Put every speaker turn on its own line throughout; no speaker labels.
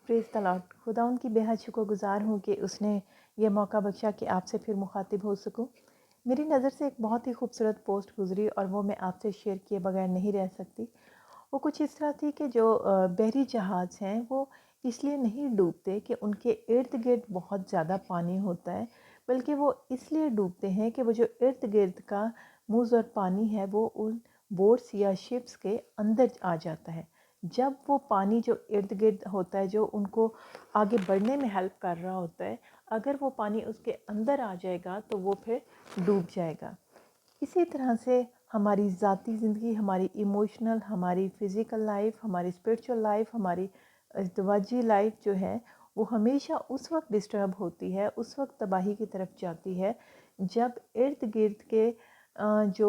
پریز دی lord. خدا ان کی بے حد شکر گزار ہوں کہ اس نے یہ موقع بخشا کہ آپ سے پھر مخاطب ہو سکوں. میری نظر سے ایک بہت ہی خوبصورت پوسٹ گزری اور وہ میں آپ سے شیئر کیے بغیر نہیں رہ سکتی. وہ کچھ اس طرح تھی کہ جو بحری جہاز ہیں وہ اس لیے نہیں ڈوبتے کہ ان کے ارد گرد بہت زیادہ پانی ہوتا ہے، بلکہ وہ اس لیے ڈوبتے ہیں کہ وہ جو ارد گرد کا موز اور پانی ہے وہ ان بوٹس یا شپس کے اندر آ جاتا ہے. جب وہ پانی جو ارد گرد ہوتا ہے جو ان کو آگے بڑھنے میں ہیلپ کر رہا ہوتا ہے، اگر وہ پانی اس کے اندر آ جائے گا تو وہ پھر ڈوب جائے گا. اسی طرح سے ہماری ذاتی زندگی، ہماری ایموشنل، ہماری فزیکل لائف، ہماری اسپرچول لائف، ہماری ازدواجی لائف جو ہے وہ ہمیشہ اس وقت ڈسٹرب ہوتی ہے، اس وقت تباہی کی طرف جاتی ہے جب ارد گرد کے جو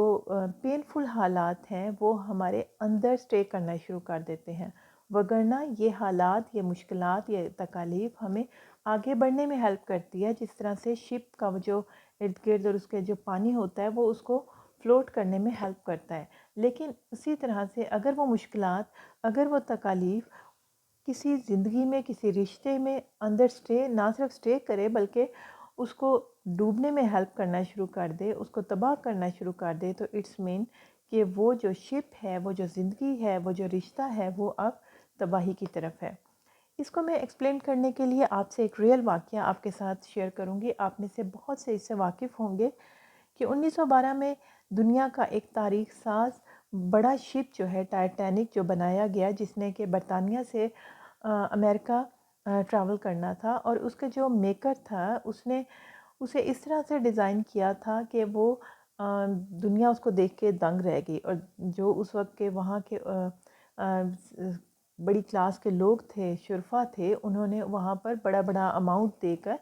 پینفل حالات ہیں وہ ہمارے اندر سٹے کرنا شروع کر دیتے ہیں. وگرنہ یہ حالات، یہ مشکلات، یہ تکالیف ہمیں آگے بڑھنے میں ہیلپ کرتی ہے، جس طرح سے شپ کا جو ارد گرد اور اس کے جو پانی ہوتا ہے وہ اس کو فلوٹ کرنے میں ہیلپ کرتا ہے. لیکن اسی طرح سے اگر وہ مشکلات، اگر وہ تکالیف کسی زندگی میں، کسی رشتے میں اندر سٹے، نہ صرف سٹے کرے بلکہ اس کو ڈوبنے میں ہیلپ کرنا شروع کر دے، اس کو تباہ کرنا شروع کر دے، تو اٹس مین کہ وہ جو شپ ہے، وہ جو زندگی ہے، وہ جو رشتہ ہے وہ اب تباہی کی طرف ہے. اس کو میں ایکسپلین کرنے کے لیے آپ سے ایک ریئل واقعہ آپ کے ساتھ شیئر کروں گی. آپ میں سے بہت سے اس سے واقف ہوں گے کہ 1912 میں دنیا کا ایک تاریخ ساز بڑا شپ جو ہے ٹائٹینک جو بنایا گیا، جس نے کہ برطانیہ سے امریکہ ٹریول کرنا تھا، اور اس کا جو میکر تھا اس نے اسے اس طرح سے ڈیزائن کیا تھا کہ وہ دنیا اس کو دیکھ کے دنگ رہ گئی. اور جو اس وقت کے وہاں کے بڑی کلاس کے لوگ تھے، شرفا تھے، انہوں نے وہاں پر بڑا بڑا اماؤنٹ دے کر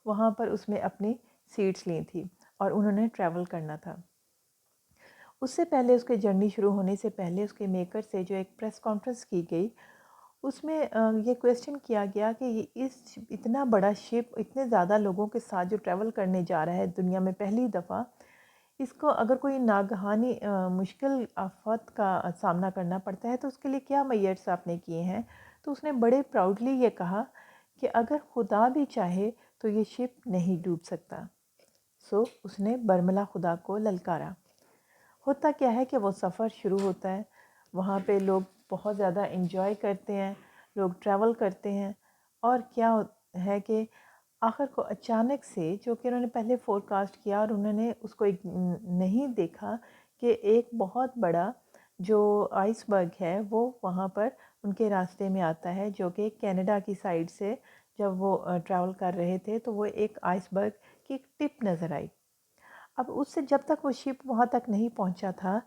وہاں پر اس میں اپنی سیٹس لی تھی اور انہوں نے ٹریول کرنا تھا. اس سے پہلے، اس کے جرنی شروع ہونے سے پہلے، اس کے میکر سے جو ایک پریس کانفرنس کی گئی، اس میں یہ کویسچن کیا گیا کہ اس اتنا بڑا شپ اتنے زیادہ لوگوں کے ساتھ جو ٹریول کرنے جا رہا ہے دنیا میں پہلی دفعہ، اس کو اگر کوئی ناگہانی مشکل آفات کا سامنا کرنا پڑتا ہے تو اس کے لیے کیا میئرس آپ نے کیے ہیں. تو اس نے بڑے پراؤڈلی یہ کہا کہ اگر خدا بھی چاہے تو یہ شپ نہیں ڈوب سکتا. اس نے برملا خدا کو للکارا. ہوتا کیا ہے کہ وہ سفر شروع ہوتا ہے، وہاں پہ لوگ بہت زیادہ انجوائے کرتے ہیں، لوگ ٹریول کرتے ہیں، اور کیا ہے کہ آخر کو اچانک سے، جو کہ انہوں نے پہلے فور کاسٹ کیا اور انہوں نے اس کو نہیں دیکھا کہ ایک بہت بڑا جو آئس برگ ہے وہ وہاں پر ان کے راستے میں آتا ہے، جو کہ کینیڈا کی سائڈ سے جب وہ ٹریول کر رہے تھے تو وہ ایک آئس برگ کی ایک ٹپ نظر آئی. اب اس سے جب تک وہ شپ وہاں تک نہیں پہنچا تھا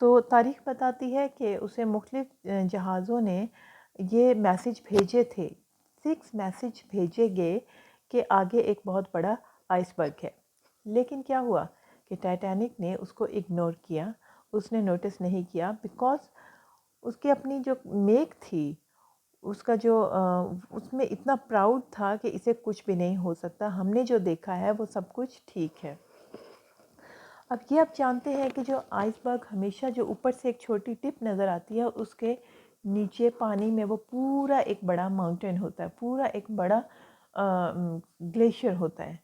تو تاریخ بتاتی ہے کہ اسے مختلف جہازوں نے یہ میسج بھیجے تھے، 6 میسج بھیجے گئے کہ آگے ایک بہت بڑا آئس برگ ہے. لیکن کیا ہوا کہ ٹائٹینک نے اس کو اگنور کیا، اس نے نوٹس نہیں کیا، بیکاز اس کی اپنی جو میک تھی، اس کا جو اس میں اتنا پراؤڈ تھا کہ اسے کچھ بھی نہیں ہو سکتا، ہم نے جو دیکھا ہے وہ سب کچھ ٹھیک ہے. اب یہ آپ جانتے ہیں کہ جو آئس برگ ہمیشہ جو اوپر سے ایک چھوٹی ٹپ نظر آتی ہے، اس کے نیچے پانی میں وہ پورا ایک بڑا ماؤنٹین ہوتا ہے، پورا ایک بڑا گلیشیئر ہوتا ہے.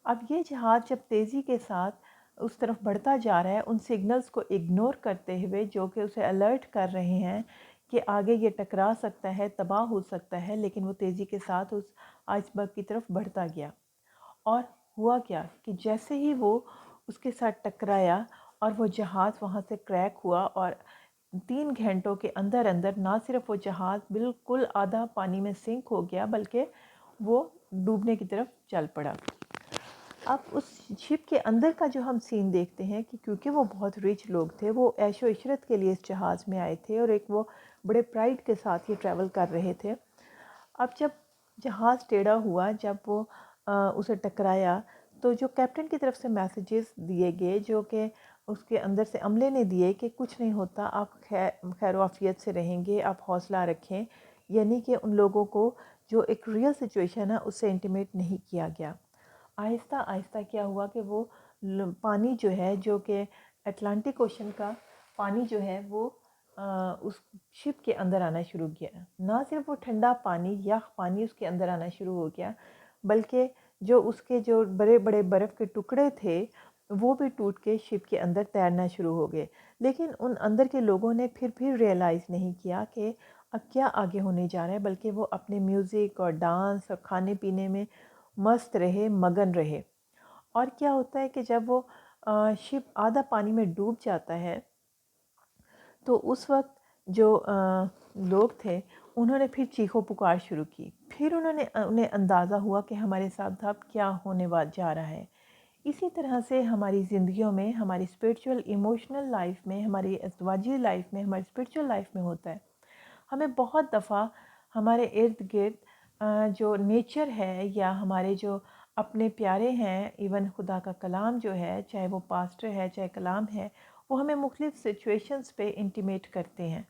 اب یہ جہاز جب تیزی کے ساتھ اس طرف بڑھتا جا رہا ہے، ان سگنلز کو اگنور کرتے ہوئے جو کہ اسے الرٹ کر رہے ہیں کہ آگے یہ ٹکرا سکتا ہے، تباہ ہو سکتا ہے، لیکن وہ تیزی کے ساتھ اس آئس برگ کی طرف بڑھتا گیا. اور ہوا کیا کہ جیسے ہی وہ اس کے ساتھ ٹکرایا اور وہ جہاز وہاں سے کریک ہوا، اور 3 گھنٹوں کے اندر اندر نہ صرف وہ جہاز بالکل آدھا پانی میں سنک ہو گیا بلکہ وہ ڈوبنے کی طرف چل پڑا. اب اس شپ کے اندر کا جو ہم سین دیکھتے ہیں کہ کیونکہ وہ بہت ریچ لوگ تھے، وہ عیش و عشرت کے لیے اس جہاز میں آئے تھے اور ایک وہ بڑے پرائڈ کے ساتھ یہ ٹریول کر رہے تھے. اب جب جہاز ٹیڑھا ہوا، جب وہ اسے ٹکرایا، تو جو کیپٹن کی طرف سے میسیجز دیے گئے، جو کہ اس کے اندر سے عملے نے دیے کہ کچھ نہیں ہوتا، آپ خیر و عافیت سے رہیں گے، آپ حوصلہ رکھیں، یعنی کہ ان لوگوں کو جو ایک ریئل سچویشن ہے اس سے انٹیمیٹ نہیں کیا گیا. آہستہ آہستہ کیا ہوا کہ وہ پانی جو ہے، جو کہ اٹلانٹک اوشن کا پانی جو ہے وہ اس شپ کے اندر آنا شروع کیا. نہ صرف وہ ٹھنڈا پانی یخ پانی اس کے اندر آنا شروع ہو گیا، بلکہ جو اس کے جو بڑے بڑے برف کے ٹکڑے تھے وہ بھی ٹوٹ کے شپ کے اندر تیرنا شروع ہو گئے. لیکن ان اندر کے لوگوں نے پھر ریئلائز نہیں کیا کہ اب کیا آگے ہونے جا رہا ہے، بلکہ وہ اپنے میوزک اور ڈانس اور کھانے پینے میں مست رہے، مگن رہے. اور کیا ہوتا ہے کہ جب وہ شپ آدھا پانی میں ڈوب جاتا ہے تو اس وقت جو لوگ تھے انہوں نے پھر چیخو پکار شروع کی. پھر انہیں اندازہ ہوا کہ ہمارے ساتھ اب کیا ہونے جا رہا ہے. اسی طرح سے ہماری زندگیوں میں، ہماری اسپرچول ایموشنل لائف میں، ہماری ازدواجی لائف میں، ہماری اسپرچول لائف میں ہوتا ہے. ہمیں بہت دفعہ ہمارے ارد گرد جو نیچر ہے یا ہمارے جو اپنے پیارے ہیں، ایون خدا کا کلام جو ہے، چاہے وہ پاسٹر ہے چاہے کلام ہے، وہ ہمیں مختلف سچویشنز پہ انٹیمیٹ کرتے ہیں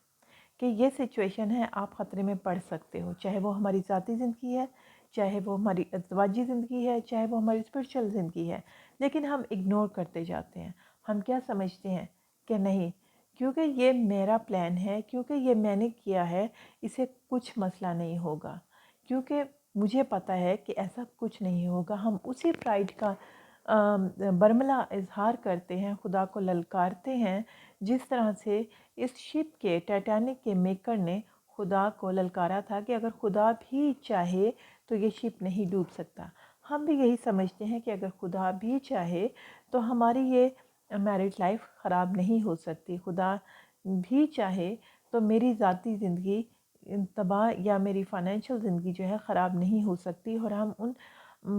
کہ یہ سچویشن ہے، آپ خطرے میں پڑ سکتے ہو. چاہے وہ ہماری ذاتی زندگی ہے، چاہے وہ ہماری ازدواجی زندگی ہے، چاہے وہ ہماری اسپرچول زندگی ہے. لیکن ہم اگنور کرتے جاتے ہیں. ہم کیا سمجھتے ہیں کہ نہیں، کیونکہ یہ میرا پلان ہے، کیونکہ یہ میں نے کیا ہے، اسے کچھ مسئلہ نہیں ہوگا، کیونکہ مجھے پتہ ہے کہ ایسا کچھ نہیں ہوگا. ہم اسی پرائڈ کا برملا اظہار کرتے ہیں، خدا کو للکارتے ہیں، جس طرح سے اس شپ کے ٹائٹینک کے میکر نے خدا کو للکارا تھا کہ اگر خدا بھی چاہے تو یہ شپ نہیں ڈوب سکتا. ہم بھی یہی سمجھتے ہیں کہ اگر خدا بھی چاہے تو ہماری یہ میرڈ لائف خراب نہیں ہو سکتی، خدا بھی چاہے تو میری ذاتی زندگی تباہ یا میری فائنینشیل زندگی جو ہے خراب نہیں ہو سکتی. اور ہم ان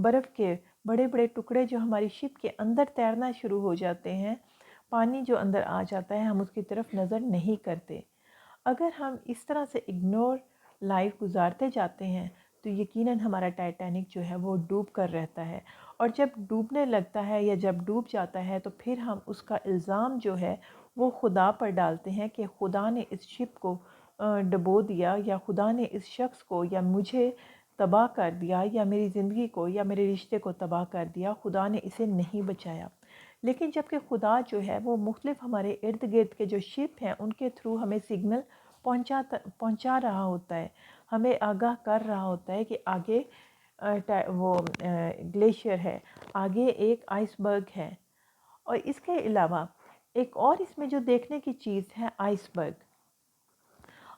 برف کے بڑے بڑے ٹکڑے جو ہماری شپ کے اندر تیرنا شروع ہو جاتے ہیں، پانی جو اندر آ جاتا ہے، ہم اس کی طرف نظر نہیں کرتے. اگر ہم اس طرح سے اگنور لائف گزارتے جاتے ہیں تو یقیناً ہمارا ٹائٹینک جو ہے وہ ڈوب کر رہتا ہے. اور جب ڈوبنے لگتا ہے یا جب ڈوب جاتا ہے تو پھر ہم اس کا الزام جو ہے وہ خدا پر ڈالتے ہیں کہ خدا نے اس شپ کو ڈبو دیا، یا خدا نے اس شخص کو یا مجھے تباہ کر دیا، یا میری زندگی کو یا میرے رشتے کو تباہ کر دیا، خدا نے اسے نہیں بچایا. لیکن جب کہ خدا جو ہے وہ مختلف ہمارے ارد گرد کے جو شپ ہیں ان کے تھرو ہمیں سگنل پہنچا رہا ہوتا ہے، ہمیں آگاہ کر رہا ہوتا ہے کہ آگے وہ گلیشیئر ہے، آگے ایک آئس برگ ہے. اور اس کے علاوہ ایک اور اس میں جو دیکھنے کی چیز ہے آئس برگ.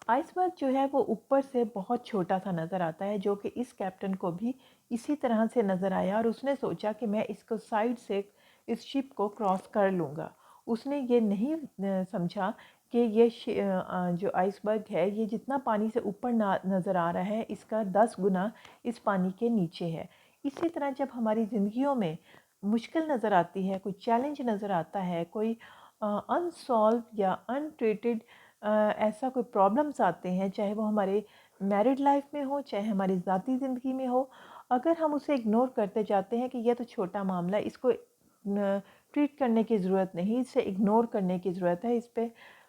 آئس برگ جو ہے وہ اوپر سے بہت چھوٹا سا نظر آتا ہے، جو کہ اس کیپٹن کو بھی اسی طرح سے نظر آیا اور اس نے سوچا کہ میں اس کو سائیڈ سے اس شپ کو کراس کر لوں گا. اس نے یہ نہیں سمجھا کہ یہ جو آئس برگ ہے یہ جتنا پانی سے اوپر نظر آ رہا ہے اس کا 10 گنا اس پانی کے نیچے ہے. اسی طرح جب ہماری زندگیوں میں مشکل نظر آتی ہے، کوئی چیلنج نظر آتا ہے، کوئی انسالو یا انٹریٹڈ ایسا کوئی پرابلمس آتے ہیں، چاہے وہ ہمارے میرڈ لائف میں ہو چاہے ہماری ذاتی زندگی میں ہو، اگر ہم اسے اگنور کرتے جاتے ہیں کہ یہ تو چھوٹا معاملہ ہے، اس کو ٹریٹ کرنے کی ضرورت نہیں، اسے اگنور کرنے کی ضرورت ہے، اس پہ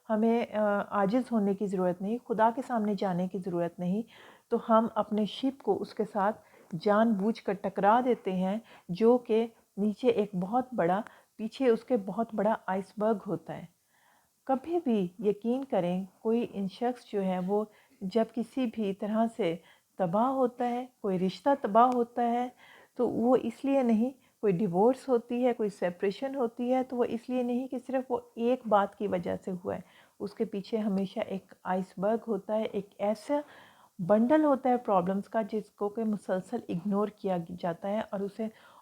ہمیں عاجز ہونے کی ضرورت نہیں، خدا کے سامنے جانے کی ضرورت نہیں، تو ہم اپنے شپ کو اس کے ساتھ جان بوجھ کر ٹکرا دیتے ہیں، جو کہ نیچے ایک بہت بڑا، پیچھے اس کے بہت بڑا آئس برگ ہوتا ہے. کبھی بھی یقین کریں، کوئی ان شخص جو ہے وہ جب کسی بھی طرح سے تباہ ہوتا ہے، کوئی رشتہ تباہ ہوتا ہے تو وہ اس لیے نہیں، کوئی ڈیورس ہوتی ہے، کوئی سیپریشن ہوتی ہے تو وہ اس لیے نہیں کہ صرف وہ ایک بات کی وجہ سے ہوا ہے. اس کے پیچھے ہمیشہ ایک آئس برگ ہوتا ہے، ایک ایسا بنڈل ہوتا ہے پرابلمس کا جس کو کہ مسلسل اگنور کیا جاتا ہے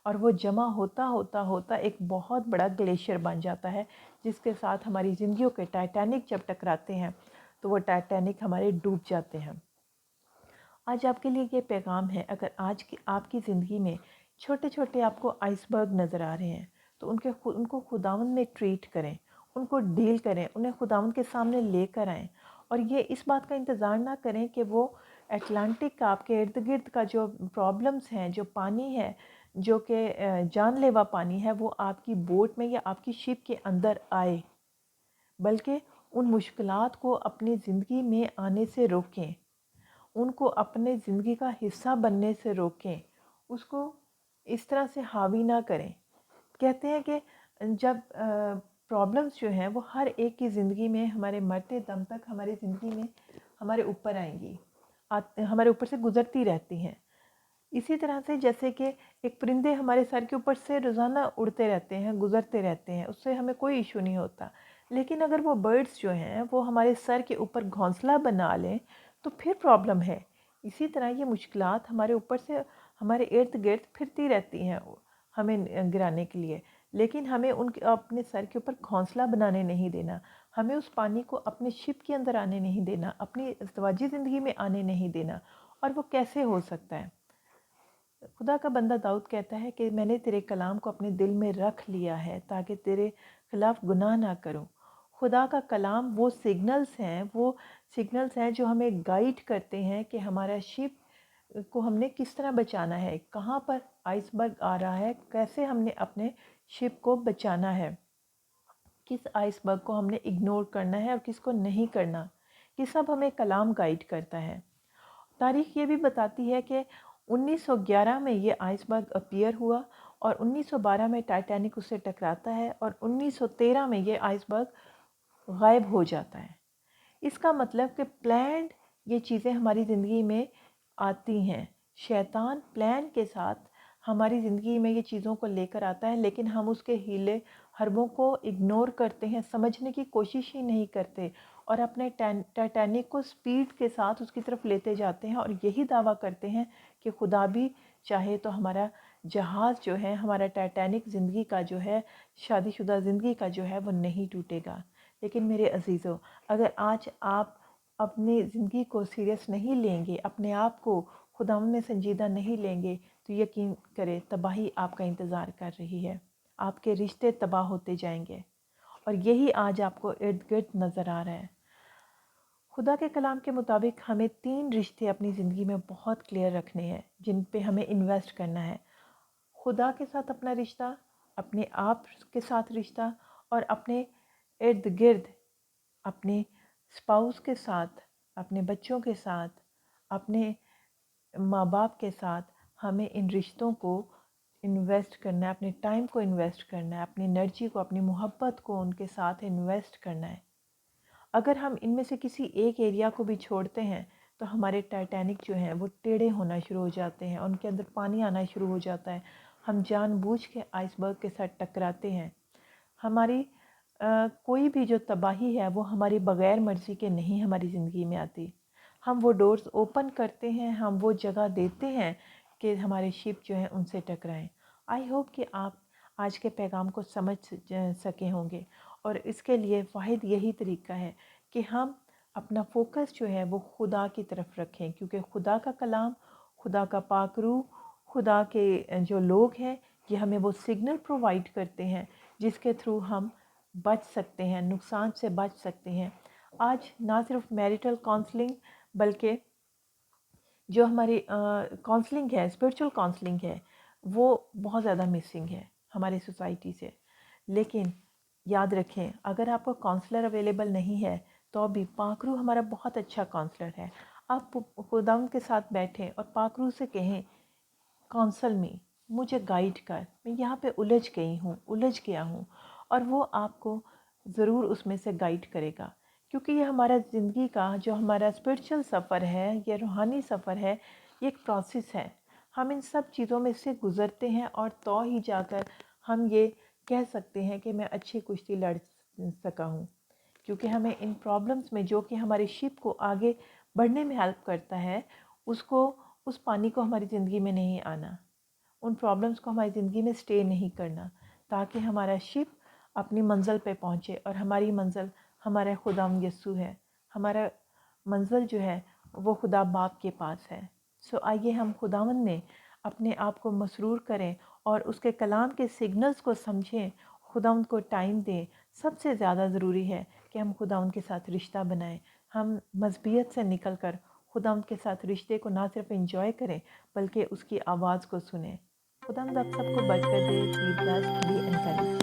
اور وہ جمع ہوتا ہوتا ہوتا ایک بہت بڑا گلیشیئر بن جاتا ہے، جس کے ساتھ ہماری زندگیوں کے ٹائٹینک جب ٹکراتے ہیں تو وہ ٹائٹینک ہمارے ڈوب جاتے ہیں. آج آپ کے لیے یہ پیغام ہے، اگر آج کی آپ کی زندگی میں چھوٹے چھوٹے آپ کو آئس برگ نظر آ رہے ہیں تو ان کو خداوند میں ٹریٹ کریں، ان کو ڈیل کریں، انہیں خداوند کے سامنے لے کر آئیں. اور یہ اس بات کا انتظار نہ کریں کہ وہ اٹلانٹک کا آپ کے ارد گرد کا جو پرابلمس ہیں، جو پانی ہے، جو کہ جان لیوا پانی ہے، وہ آپ کی بوٹ میں یا آپ کی شپ کے اندر آئے، بلکہ ان مشکلات کو اپنی زندگی میں آنے سے روکیں، ان کو اپنے زندگی کا حصہ بننے سے روکیں، اس کو اس طرح سے حاوی نہ کریں. کہتے ہیں کہ جب پرابلمس جو ہیں وہ ہر ایک کی زندگی میں ہمارے مرتے دم تک ہماری زندگی میں ہمارے اوپر آئیں گی، ہمارے اوپر سے گزرتی رہتی ہیں۔ اسی طرح سے جیسے کہ ایک پرندے ہمارے سر کے اوپر سے روزانہ اڑتے رہتے ہیں، گزرتے رہتے ہیں، اس سے ہمیں کوئی ایشو نہیں ہوتا، لیکن اگر وہ برڈز جو ہیں وہ ہمارے سر کے اوپر گھونسلہ بنا لیں تو پھر پرابلم ہے۔ اسی طرح یہ مشکلات ہمارے اوپر سے ہمارے ارد گرد پھرتی رہتی ہیں ہمیں گرانے کے لیے، لیکن ہمیں ان کے اپنے سر کے اوپر گھونسلہ بنانے نہیں دینا، ہمیں اس پانی کو اپنے شپ کے اندر آنے نہیں دینا، اپنی ازدواجی زندگی میں آنے نہیں دینا۔ اور وہ کیسے ہو سکتا ہے؟ خدا کا بندہ داؤد کہتا ہے کہ میں نے تیرے کلام کو اپنے دل میں رکھ لیا ہے تاکہ تیرے خلاف گناہ نہ کروں۔ خدا کا کلام وہ سگنلز ہیں جو ہمیں گائیڈ کرتے ہیں کہ ہمارا شپ کو ہم نے کس طرح بچانا ہے، کہاں پر آئس برگ آ رہا ہے، کیسے ہم نے اپنے شپ کو بچانا ہے، کس آئس برگ کو ہم نے اگنور کرنا ہے اور کس کو نہیں کرنا، یہ سب ہمیں کلام گائیڈ کرتا ہے۔ تاریخ یہ بھی بتاتی ہے کہ 1911 میں یہ آئس برگ اپیئر ہوا اور 1912 میں ٹائٹینک اس سے ٹکراتا ہے اور 1913 میں یہ آئس برگ غائب ہو جاتا ہے۔ اس کا مطلب کہ پلانڈ یہ چیزیں ہماری زندگی میں آتی ہیں، شیطان پلان کے ساتھ ہماری زندگی میں یہ چیزوں کو لے کر آتا ہے، لیکن ہم اس کے ہیلے حربوں کو اگنور کرتے ہیں، سمجھنے کی کوشش ہی نہیں کرتے اور اپنے ٹائٹینک کو سپیڈ کے ساتھ اس کی طرف لیتے جاتے ہیں اور یہی دعویٰ کرتے ہیں کہ خدا بھی چاہے تو ہمارا جہاز جو ہے، ہمارا ٹائٹینک زندگی کا جو ہے، شادی شدہ زندگی کا جو ہے وہ نہیں ٹوٹے گا۔ لیکن میرے عزیزو، اگر آج آپ اپنی زندگی کو سیریس نہیں لیں گے، اپنے آپ کو خداوند میں سنجیدہ نہیں لیں گے، تو یقین کریں تباہی آپ کا انتظار کر رہی ہے، آپ کے رشتے تباہ ہوتے جائیں گے، اور یہی آج آپ کو ارد گرد نظر آ رہا ہے۔ خدا کے کلام کے مطابق ہمیں 3 رشتے اپنی زندگی میں بہت کلیئر رکھنے ہیں جن پہ ہمیں انویسٹ کرنا ہے۔ خدا کے ساتھ اپنا رشتہ، اپنے آپ کے ساتھ رشتہ، اور اپنے ارد گرد اپنے اسپاؤس کے ساتھ، اپنے بچوں کے ساتھ، اپنے ماں باپ کے ساتھ ہمیں ان رشتوں کو انویسٹ کرنا ہے، اپنے ٹائم کو انویسٹ کرنا ہے، اپنی انرجی کو، اپنی محبت کو ان کے ساتھ انویسٹ کرنا ہے۔ اگر ہم ان میں سے کسی ایک ایریا کو بھی چھوڑتے ہیں تو ہمارے ٹائٹینک جو ہیں وہ ٹیڑھے ہونا شروع ہو جاتے ہیں، ان کے اندر پانی آنا شروع ہو جاتا ہے، ہم جان بوجھ کے آئس برگ کے ساتھ ٹکراتے ہیں۔ ہماری کوئی بھی جو تباہی ہے وہ ہماری بغیر مرضی کے نہیں ہماری زندگی میں آتی، ہم وہ ڈورز اوپن کرتے ہیں، ہم وہ جگہ دیتے ہیں کہ ہمارے شپ جو ہیں ان سے ٹکرائیں۔ آئی ہوپ کہ آپ آج کے پیغام کو سمجھ سکے ہوں گے، اور اس کے لیے واحد یہی طریقہ ہے کہ ہم اپنا فوکس جو ہے وہ خدا کی طرف رکھیں، کیونکہ خدا کا کلام، خدا کا پاک روح، خدا کے جو لوگ ہیں یہ ہمیں وہ سگنل پرووائڈ کرتے ہیں جس کے تھرو ہم بچ سکتے ہیں، نقصان سے بچ سکتے ہیں۔ آج نہ صرف میریٹل کاؤنسلنگ بلکہ جو ہماری کاؤنسلنگ ہے، اسپرچول کاؤنسلنگ ہے، وہ بہت زیادہ مسنگ ہے ہماری سوسائٹی سے۔ لیکن یاد رکھیں اگر آپ کو کاؤنسلر اویلیبل نہیں ہے تو بھی پاک روح ہمارا بہت اچھا کاؤنسلر ہے۔ آپ خداوند کے ساتھ بیٹھیں اور پاک روح سے کہیں کاؤنسل میں مجھے گائیڈ کر، میں یہاں پہ الجھ گیا ہوں، اور وہ آپ کو ضرور اس میں سے گائیڈ کرے گا، کیونکہ یہ ہمارا زندگی کا جو ہمارا اسپرچل سفر ہے، یہ روحانی سفر ہے، یہ ایک پروسیس ہے۔ ہم ان سب چیزوں میں سے گزرتے ہیں اور تو ہی جا کر ہم یہ کہہ سکتے ہیں کہ میں اچھی کشتی لڑ سکا ہوں، کیونکہ ہمیں ان پرابلمس میں جو کہ ہمارے شپ کو آگے بڑھنے میں ہیلپ کرتا ہے، اس پانی کو ہماری زندگی میں نہیں آنا، ان پرابلمس کو ہماری زندگی میں سٹے نہیں کرنا، تاکہ ہمارا شپ اپنی منزل پہ پہنچے، اور ہماری منزل ہمارا خداوند یسوع ہے، ہمارا منزل جو ہے وہ خدا باپ کے پاس ہے۔ آئیے ہم خداوند میں اپنے آپ کو مسرور کریں اور اس کے کلام کے سگنلز کو سمجھیں، خداوند کو ٹائم دیں۔ سب سے زیادہ ضروری ہے کہ ہم خداوند کے ساتھ رشتہ بنائیں، ہم مذہبیت سے نکل کر خداوند کے ساتھ رشتے کو نہ صرف انجوائے کریں بلکہ اس کی آواز کو سنیں۔ خداوند آپ سب کو برکت دے، بی بلیسڈ، بی انکریجڈ۔